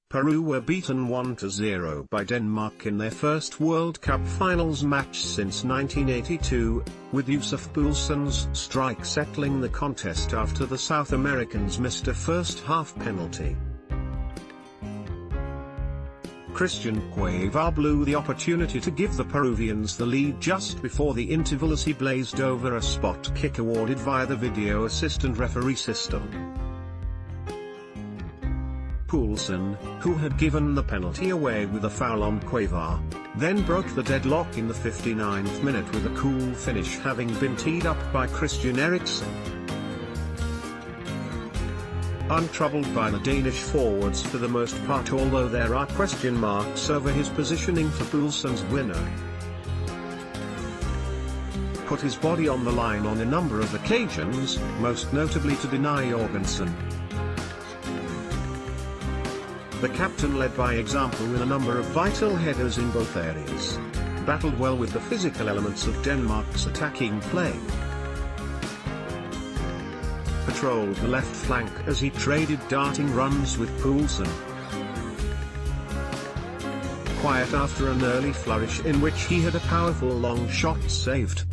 Peru were beaten 1-0 by Denmark in their first World Cup finals match since 1982, with Yussuf Poulsen's strike settling the contest after the South Americans missed a first-half penalty. Christian Cueva blew the opportunity to give the Peruvians the lead just before the interval as he blazed over a spot kick awarded via the video assistant referee system. Poulsen, who had given the penalty away with a foul on Cueva, then broke the deadlock in the 59th minute with a cool finish, having been teed up by Christian Eriksen. Untroubled by the Danish forwards for the most part, although there are question marks over his positioning for Poulsen's winner. Put his body on the line on a number of occasions, most notably to deny Jorgensen. The captain led by example with a number of vital headers in both areas. Battled well with the physical elements of Denmark's attacking play. Patrolled the left flank as he traded darting runs with Poulsen. Quiet after an early flourish in which he had a powerful long shot saved.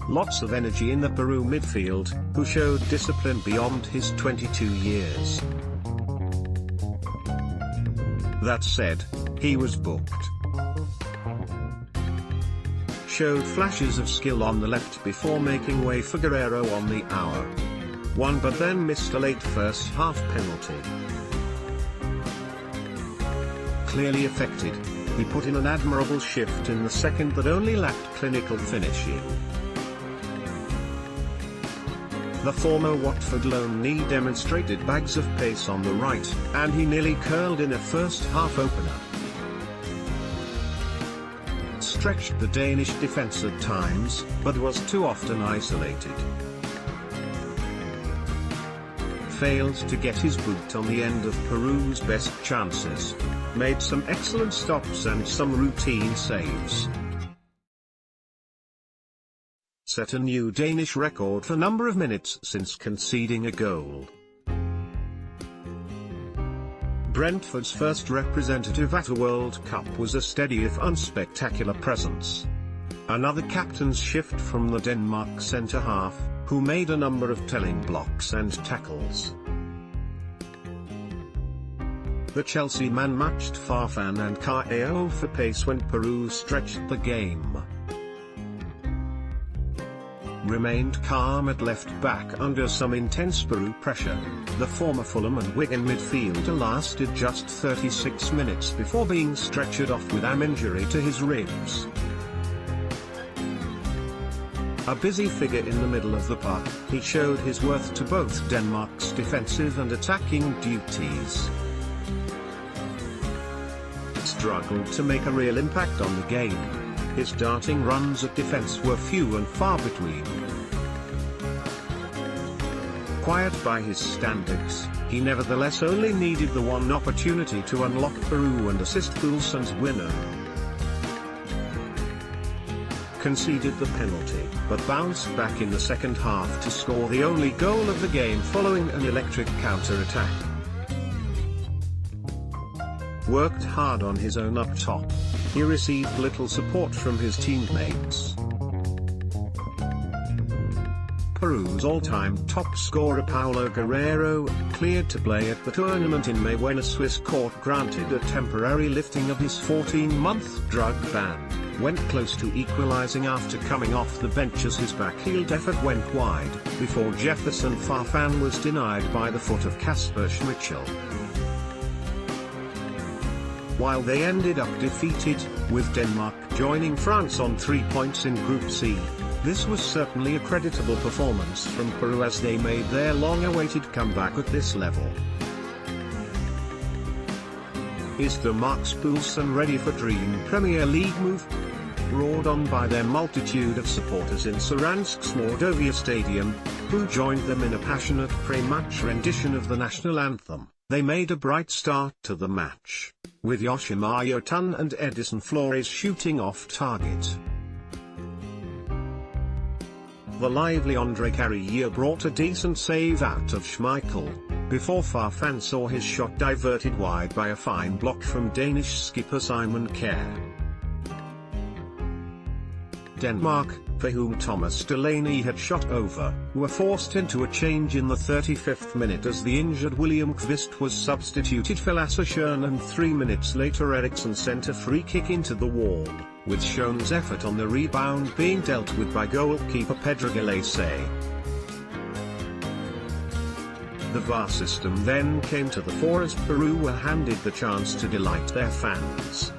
Lots of energy in the Peru midfield, who showed discipline beyond his 22 years. That said, he was booked. Showed flashes of skill on the left before making way for Guerrero on the hour. Won but then missed a late first half penalty. Clearly affected, he put in an admirable shift in the second that only lacked clinical finishing. The former Watford loanee demonstrated bags of pace on the right, and he nearly curled in a first-half opener. Stretched the Danish defence at times, but was too often isolated. Failed to get his boot on the end of Peru's best chances. Made some excellent stops and some routine saves. Set a new Danish record for number of minutes since conceding a goal. Brentford's first representative at a World Cup was a steady if unspectacular presence. Another captain's shift from the Denmark centre-half, who made a number of telling blocks and tackles. The Chelsea man matched Farfan and Carreo for pace when Peru stretched the game. Remained calm at left-back under some intense Peru pressure. The former Fulham and Wigan midfielder lasted just 36 minutes before being stretchered off with an injury to his ribs. A busy figure in the middle of the park, he showed his worth to both Denmark's defensive and attacking duties. Struggled to make a real impact on the game. His darting runs at defense were few and far between. Quiet by his standards, he nevertheless only needed the one opportunity to unlock Peru and assist Poulsen's winner. Conceded the penalty, but bounced back in the second half to score the only goal of the game following an electric counter-attack. Worked hard on his own up top. He received little support from his teammates. Peru's all-time top scorer Paulo Guerrero, cleared to play at the tournament in May when a Swiss court granted a temporary lifting of his 14-month drug ban, went close to equalizing after coming off the bench as his backheeled effort went wide, before Jefferson Farfan was denied by the foot of Kasper Schmeichel. While they ended up defeated, with Denmark joining France on 3 points in Group C, this was certainly a creditable performance from Peru as they made their long-awaited comeback at this level. Is the Marks Poulsen ready for dream Premier League move? Roared on by their multitude of supporters in Saransk's Mordovia Stadium, who joined them in a passionate pre-match rendition of the national anthem, they made a bright start to the match, with Yoshimar Yotun and Edison Flores shooting off target. The lively Andre Carrier brought a decent save out of Schmeichel. before Farfan saw his shot diverted wide by a fine block from Danish skipper Simon Kjær. Denmark, for whom Thomas Delaney had shot over, were forced into a change in the 35th minute as the injured William Kvist was substituted for Lasse Schön, and 3 minutes later Eriksson sent a free kick into the wall, with Schön's effort on the rebound being dealt with by goalkeeper Pedro Galese. The VAR system then came to the fore as Peru were handed the chance to delight their fans.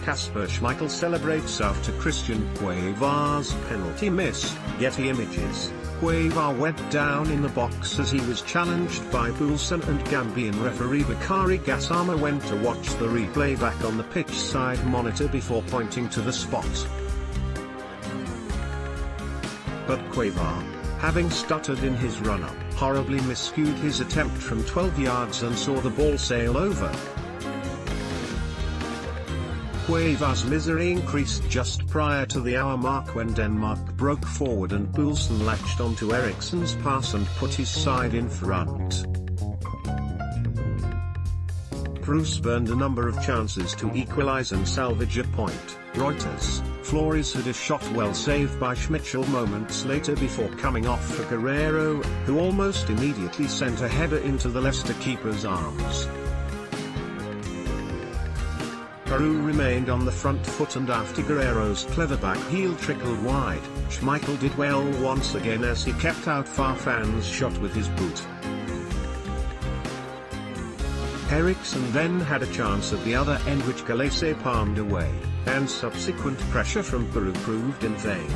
Kasper Schmeichel celebrates after Christian Cuevar's penalty miss. Getty Images. Cuevar went down in the box as he was challenged by Poulsen, and Gambian referee Bakari Gassama went to watch the replay back on the pitch side monitor before pointing to the spot. But Cuevar, having stuttered in his run-up, horribly miscued his attempt from 12 yards and saw the ball sail over. Cuevar's misery increased just prior to the hour mark when Denmark broke forward and Poulsen latched onto Eriksson's pass and put his side in front. Peru burned a number of chances to equalize and salvage a point. Reuters. Flores had a shot well saved by Schmeichel moments later before coming off for Guerrero, who almost immediately sent a header into the Leicester keeper's arms. Peru remained on the front foot, and after Guerrero's clever back heel trickled wide, Schmeichel did well once again as he kept out Farfan's shot with his boot. Eriksson then had a chance at the other end which Galese palmed away, and subsequent pressure from Peru proved in vain.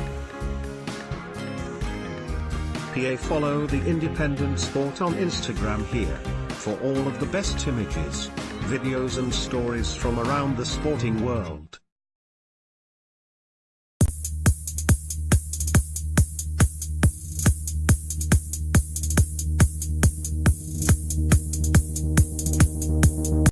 Follow the Independent Sport on Instagram here, for all of the best images, videos and stories from around the sporting world.